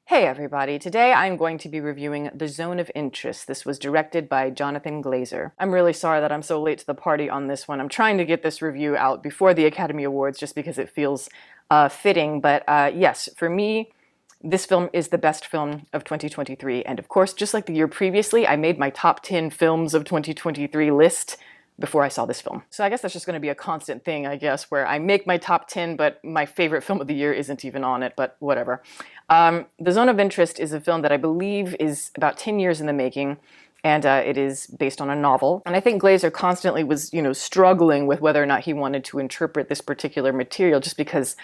Hey everybody, today I'm going to be reviewing The Zone of Interest. This was directed by Jonathan Glazer. I'm really sorry that I'm so late to the party on this one. I'm trying to get this review out before the Academy Awards just because it feels fitting, but yes, for me, this film is the best film of 2023, and of course, just like the year previously, I made my top 10 films of 2023 list before I saw this film. So I guess that's just going to be a constant thing, I guess, where I make my top 10, but my favorite film of the year isn't even on it, but whatever. The Zone of Interest is a film that I believe is about 10 years in the making, and it is based on a novel. And I think Glazer constantly was, struggling with whether or not he wanted to interpret this particular material just because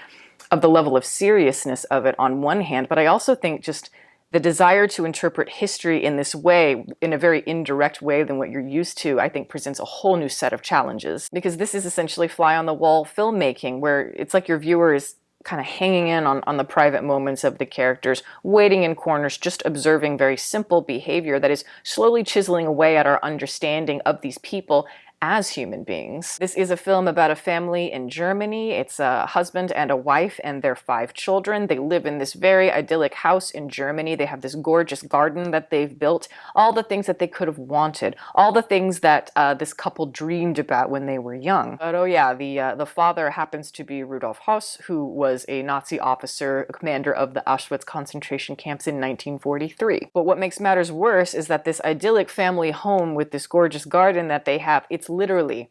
of the level of seriousness of it on one hand, but I also think just the desire to interpret history in this way, in a very indirect way than what you're used to, I think presents a whole new set of challenges. Because this is essentially fly-on-the-wall filmmaking, where it's like your viewer is kind of hanging in on the private moments of the characters, waiting in corners, just observing very simple behavior that is slowly chiseling away at our understanding of these people as human beings. This is a film about a family in Germany. It's a husband and a wife and their 5 children. They live in this very idyllic house in Germany. They have this gorgeous garden that they've built, all the things that they could have wanted, all the things that this couple dreamed about when they were young. But oh yeah, the father happens to be Rudolf Höss, who was a Nazi officer, commander of the Auschwitz concentration camps in 1943. But what makes matters worse is that this idyllic family home with this gorgeous garden that they have, it's literally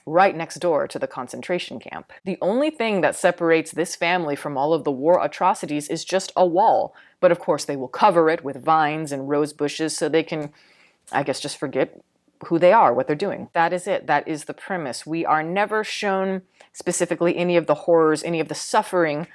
right next door to the concentration camp. The only thing that separates this family from all of the war atrocities is just a wall. But of course they will cover it with vines and rose bushes so they can, I guess, just forget who they are, what they're doing. That is it. That is the premise. We are never shown specifically any of the horrors, any of the suffering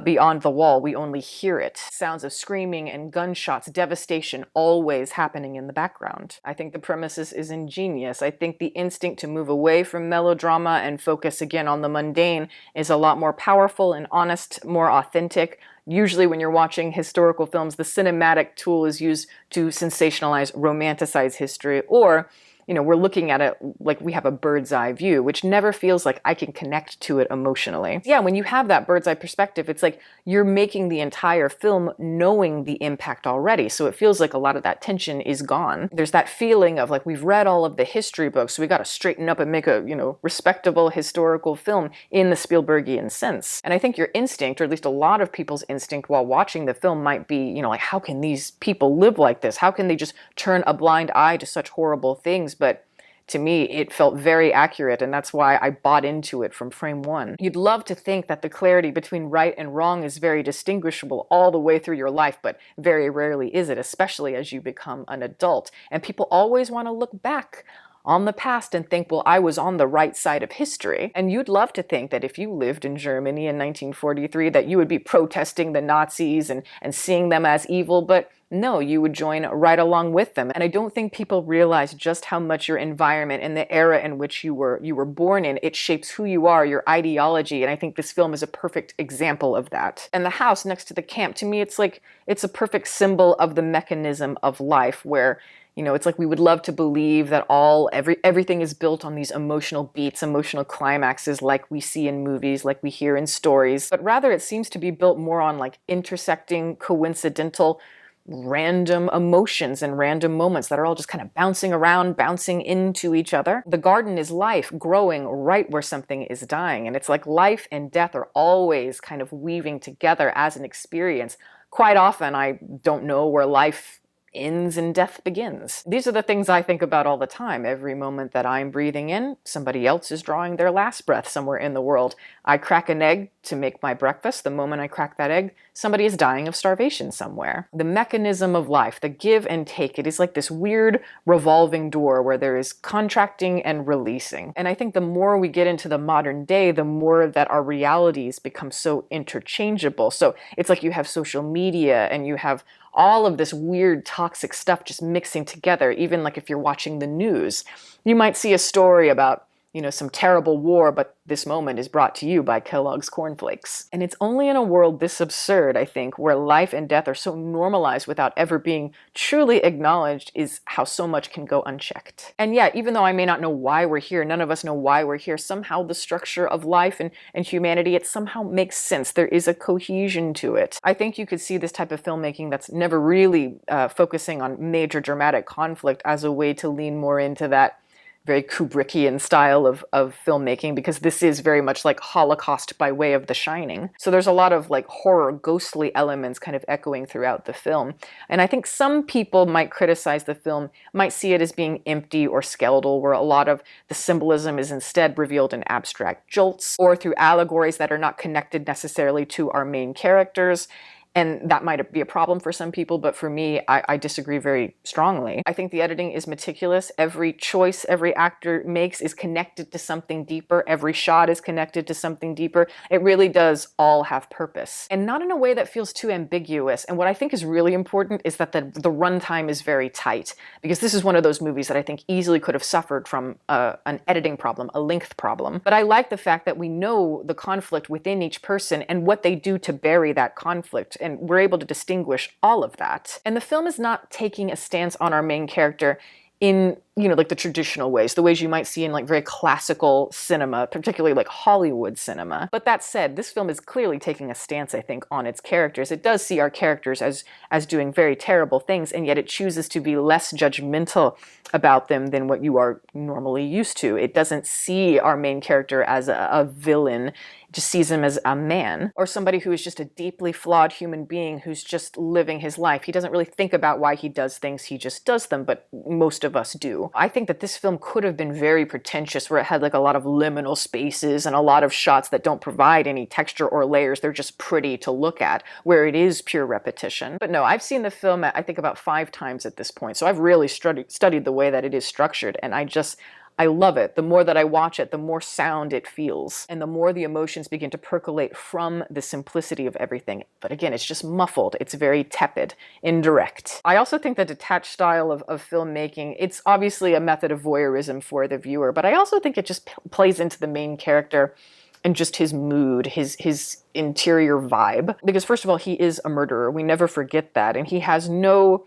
beyond the wall. We only hear it. Sounds of screaming and gunshots, devastation always happening in the background. I think the premise is ingenious. I think the instinct to move away from melodrama and focus again on the mundane is a lot more powerful and honest, more authentic. Usually when you're watching historical films, the cinematic tool is used to sensationalize, romanticize history, or we're looking at it like we have a bird's eye view, which never feels like I can connect to it emotionally. Yeah, when you have that bird's eye perspective, it's like you're making the entire film knowing the impact already. So it feels like a lot of that tension is gone. There's that feeling of like, we've read all of the history books, so we got to straighten up and make a, respectable historical film in the Spielbergian sense. And I think your instinct, or at least a lot of people's instinct while watching the film might be, like, how can these people live like this? How can they just turn a blind eye to such horrible things? But to me, it felt very accurate, and that's why I bought into it from frame one. You'd love to think that the clarity between right and wrong is very distinguishable all the way through your life, but very rarely is it, especially as you become an adult. And people always want to look back on the past and think, well, I was on the right side of history. And you'd love to think that if you lived in Germany in 1943, that you would be protesting the Nazis and seeing them as evil, but no, you would join right along with them. And I don't think people realize just how much your environment and the era in which you were born in, it shapes who you are, your ideology. And I think this film is a perfect example of that. And the house next to the camp, to me, it's a perfect symbol of the mechanism of life where, it's like we would love to believe that everything is built on these emotional beats, emotional climaxes like we see in movies, like we hear in stories. But rather it seems to be built more on like intersecting, coincidental, random emotions and random moments that are all just kind of bouncing around, bouncing into each other. The garden is life growing right where something is dying. And it's like life and death are always kind of weaving together as an experience. Quite often, I don't know where life ends and death begins. These are the things I think about all the time. Every moment that I'm breathing in, somebody else is drawing their last breath somewhere in the world. I crack an egg to make my breakfast. The moment I crack that egg, somebody is dying of starvation somewhere. The mechanism of life, the give and take, it is like this weird revolving door where there is contracting and releasing. And I think the more we get into the modern day, the more that our realities become so interchangeable. So it's like you have social media and you have all of this weird toxic stuff just mixing together. Even like if you're watching the news, you might see a story about some terrible war, but this moment is brought to you by Kellogg's cornflakes. And it's only in a world this absurd, I think, where life and death are so normalized without ever being truly acknowledged, is how so much can go unchecked. And yeah, even though I may not know why we're here, none of us know why we're here, somehow the structure of life and humanity, it somehow makes sense. There is a cohesion to it. I think you could see this type of filmmaking that's never really focusing on major dramatic conflict as a way to lean more into that very Kubrickian style of filmmaking, because this is very much like Holocaust by way of The Shining. So there's a lot of like horror, ghostly elements kind of echoing throughout the film. And I think some people might criticize the film, might see it as being empty or skeletal, where a lot of the symbolism is instead revealed in abstract jolts or through allegories that are not connected necessarily to our main characters. And that might be a problem for some people, but for me, I disagree very strongly. I think the editing is meticulous. Every choice every actor makes is connected to something deeper. Every shot is connected to something deeper. It really does all have purpose. And not in a way that feels too ambiguous. And what I think is really important is that the runtime is very tight, because this is one of those movies that I think easily could have suffered from an editing problem, a length problem. But I like the fact that we know the conflict within each person and what they do to bury that conflict. And we're able to distinguish all of that. And the film is not taking a stance on our main character in, like the traditional ways, the ways you might see in like very classical cinema, particularly like Hollywood cinema. But that said, this film is clearly taking a stance, I think, on its characters. It does see our characters as doing very terrible things, and yet it chooses to be less judgmental about them than what you are normally used to. It doesn't see our main character as a villain. It just sees him as a man, or somebody who is just a deeply flawed human being who's just living his life. He doesn't really think about why he does things, he just does them, but most of us do. I think that this film could have been very pretentious, where it had like a lot of liminal spaces and a lot of shots that don't provide any texture or layers. They're just pretty to look at, where it is pure repetition. But no, I've seen the film, I think, about 5 times at this point. So I've really studied the way that it is structured, and I love it. The more that I watch it, the more sound it feels, and the more the emotions begin to percolate from the simplicity of everything. But again, it's just muffled. It's very tepid, indirect. I also think the detached style of filmmaking, it's obviously a method of voyeurism for the viewer, but I also think it just plays into the main character and just his mood, his interior vibe. Because first of all, he is a murderer. We never forget that. And he has no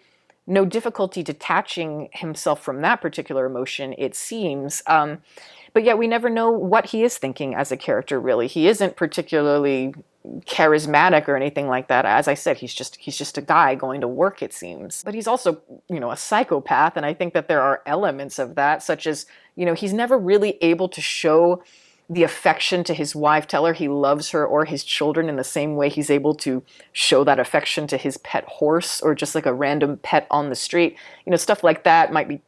difficulty detaching himself from that particular emotion, it seems. But yet we never know what he is thinking as a character, really. He isn't particularly charismatic or anything like that. As I said, he's just a guy going to work, it seems. But he's also, a psychopath, and I think that there are elements of that, such as, he's never really able to show the affection to his wife, tell her he loves her, or his children in the same way he's able to show that affection to his pet horse, or just like a random pet on the street. Stuff like that might be,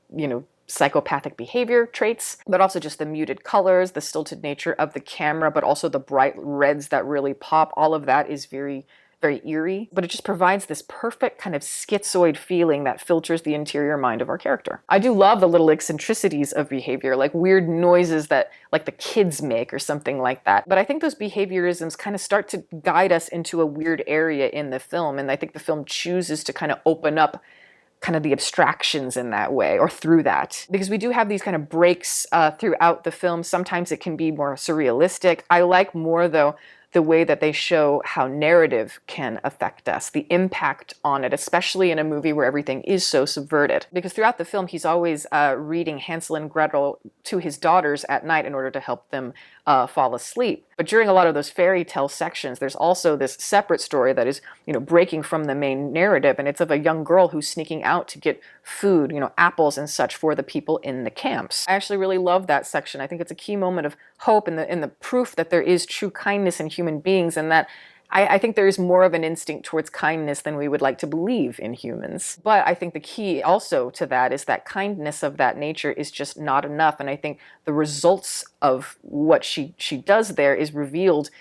psychopathic behavior traits, but also just the muted colors, the stilted nature of the camera, but also the bright reds that really pop. All of that is very, very eerie, but it just provides this perfect kind of schizoid feeling that filters the interior mind of our character. I do love the little eccentricities of behavior, like weird noises that like the kids make or something like that. But I think those behaviorisms kind of start to guide us into a weird area in the film, and I think the film chooses to kind of open up kind of the abstractions in that way, or through that. Because we do have these kind of breaks throughout the film. Sometimes it can be more surrealistic. I like more, though, the way that they show how narrative can affect us, the impact on it, especially in a movie where everything is so subverted. Because throughout the film, he's always reading Hansel and Gretel to his daughters at night in order to help them fall asleep. But during a lot of those fairy tale sections, there's also this separate story that is, breaking from the main narrative, and it's of a young girl who's sneaking out to get food, apples and such for the people in the camps. I actually really love that section. I think it's a key moment of hope and the proof that there is true kindness in human beings, and that I think there is more of an instinct towards kindness than we would like to believe in humans. But I think the key also to that is that kindness of that nature is just not enough. And I think the results of what she does there is revealed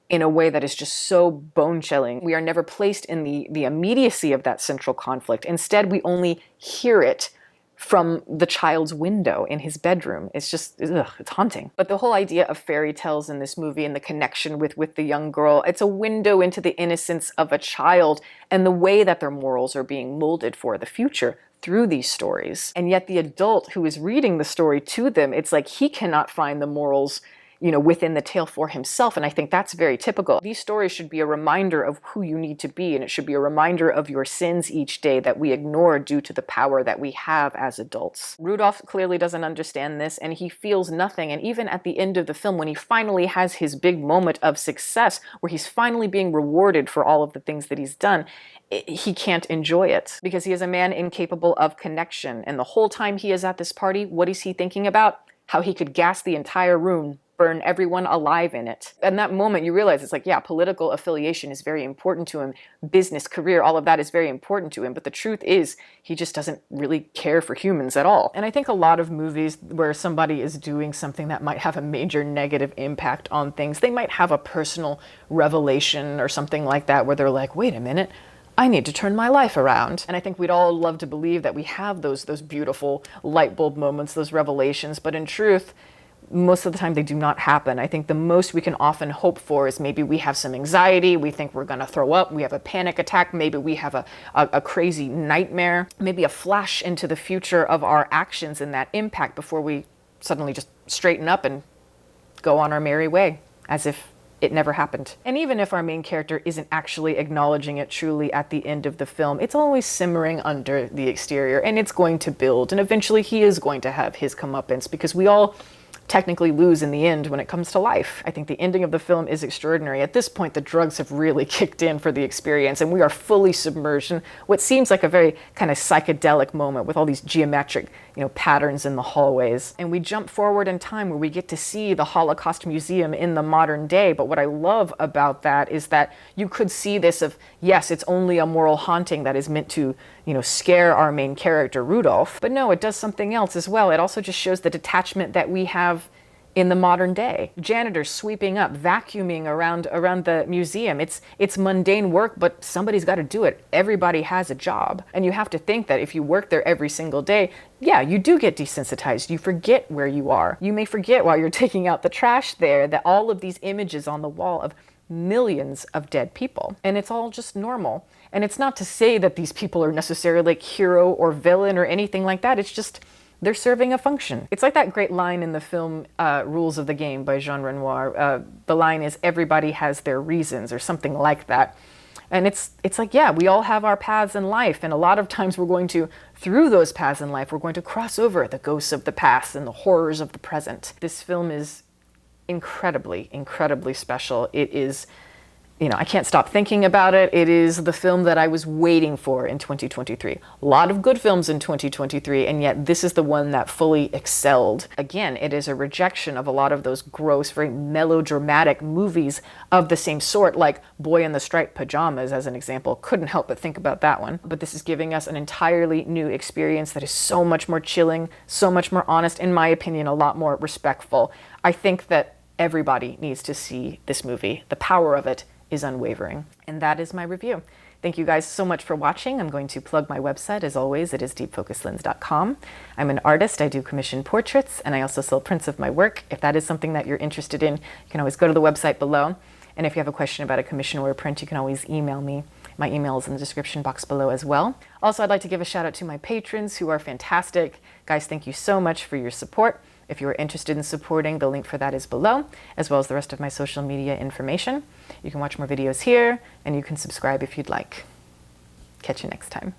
in a way that is just so bone-chilling. We are never placed in the immediacy of that central conflict. Instead, we only hear it from the child's window in his bedroom. It's just, it's haunting. But the whole idea of fairy tales in this movie and the connection with the young girl, it's a window into the innocence of a child and the way that their morals are being molded for the future through these stories. And yet the adult who is reading the story to them, it's like he cannot find the morals, within the tale for himself. And I think that's very typical. These stories should be a reminder of who you need to be, and it should be a reminder of your sins each day that we ignore due to the power that we have as adults. Rudolph clearly doesn't understand this, and he feels nothing. And even at the end of the film, when he finally has his big moment of success, where he's finally being rewarded for all of the things that he's done, he can't enjoy it because he is a man incapable of connection. And the whole time he is at this party, what is he thinking about? How he could gas the entire room, burn everyone alive in it. And that moment you realize it's like, yeah, political affiliation is very important to him. Business, career, all of that is very important to him. But the truth is, he just doesn't really care for humans at all. And I think a lot of movies where somebody is doing something that might have a major negative impact on things, they might have a personal revelation or something like that where they're like, wait a minute, I need to turn my life around. And I think we'd all love to believe that we have those beautiful light bulb moments, those revelations, but in truth, most of the time they do not happen. I think the most we can often hope for is maybe we have some anxiety, we think we're gonna throw up, we have a panic attack, maybe we have a crazy nightmare, maybe a flash into the future of our actions and that impact before we suddenly just straighten up and go on our merry way, as if it never happened. And even if our main character isn't actually acknowledging it truly at the end of the film, it's always simmering under the exterior, and it's going to build, and eventually he is going to have his comeuppance, because we all technically lose in the end when it comes to life. I think the ending of the film is extraordinary. At this point, the drugs have really kicked in for the experience, and we are fully submerged in what seems like a very kind of psychedelic moment with all these geometric, patterns in the hallways. And we jump forward in time where we get to see the Holocaust Museum in the modern day. But what I love about that is that you could see this of, yes, it's only a moral haunting that is meant to, scare our main character, Rudolph. But no, it does something else as well. It also just shows the detachment that we have in the modern day. Janitors sweeping up, vacuuming around the museum. It's mundane work, but somebody's got to do it. Everybody has a job. And you have to think that if you work there every single day, yeah, you do get desensitized. You forget where you are. You may forget while you're taking out the trash there that all of these images on the wall of millions of dead people. And it's all just normal. And it's not to say that these people are necessarily like hero or villain or anything like that. It's just they're serving a function. It's like that great line in the film Rules of the Game by Jean Renoir. The line is, everybody has their reasons, or something like that. And it's like, yeah, we all have our paths in life. And a lot of times through those paths in life, we're going to cross over the ghosts of the past and the horrors of the present. This film is incredibly, incredibly special. It is, I can't stop thinking about it. It is the film that I was waiting for in 2023. A lot of good films in 2023, and yet this is the one that fully excelled. Again, it is a rejection of a lot of those gross, very melodramatic movies of the same sort, like Boy in the Striped Pajamas, as an example. Couldn't help but think about that one. But this is giving us an entirely new experience that is so much more chilling, so much more honest, in my opinion, a lot more respectful. I think that everybody needs to see this movie. The power of it is unwavering. And that is my review. Thank you guys so much for watching. I'm going to plug my website, as always. It is deepfocuslens.com. I'm an artist. I do commission portraits, and I also sell prints of my work. If that is something that you're interested in, you can always go to the website below. And if you have a question about a commission or a print, you can always email me. My email is in the description box below as well. Also, I'd like to give a shout out to my patrons who are fantastic. Guys, thank you so much for your support. If you are interested in supporting, the link for that is below, as well as the rest of my social media information. You can watch more videos here, and you can subscribe if you'd like. Catch you next time.